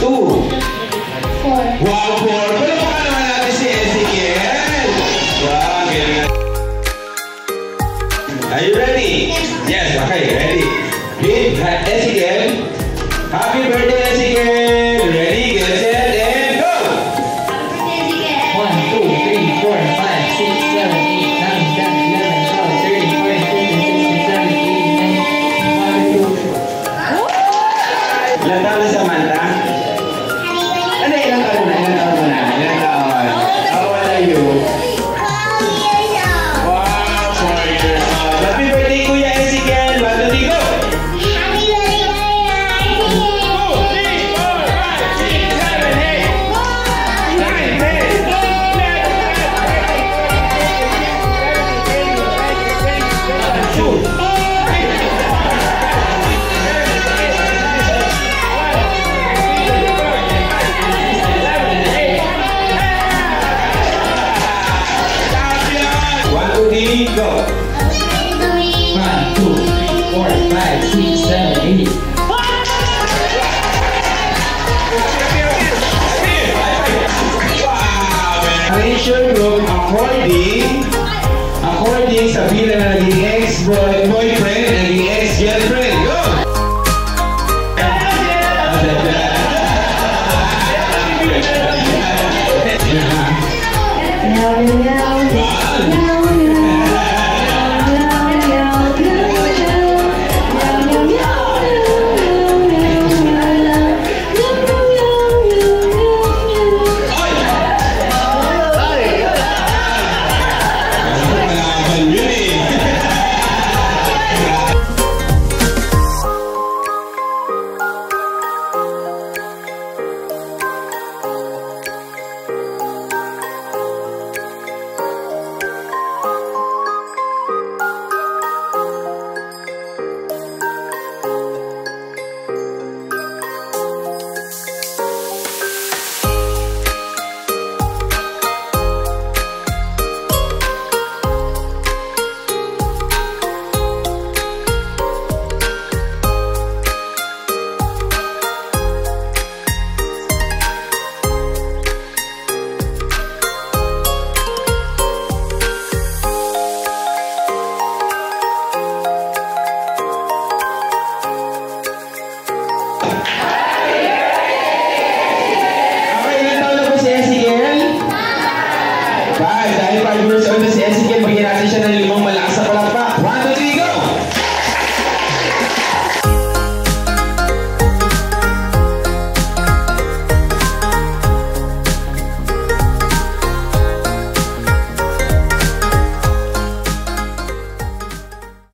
2. 4. Wow, 4. Palakpakan naman natin si Ezekiel. Wow, galing. Are you ready? Yes, okay, ready. Give Ezekiel. Happy birthday, Ezekiel. Ready, get set, and go. Happy birthday, Ezekiel. 1, 2, 3, 4, 5, 6, 7, 8, 9, 10, 11, 12, 13, 14, 15, 16, 17, 18, 19, 1, 2. Ilan taon na Samantha? Ano, ilang taon na? Ilang taon na? Ilang taon? How old are you? 12 years old. Wow, 4 years old. Happy birthday, Kuya Ezekiel. 1, 2, 3, go. Happy birthday, Ezekiel. 1, 2, 3, go. 1, 2, 3, 4, 5, 6, 7, 8. Arrange your room according sa bilang na naging ex-boyfriend, naging ex-girlfriend. Go! Dahil 5 years old na si Ezekiel, bigyan natin siya ng 5 malaki.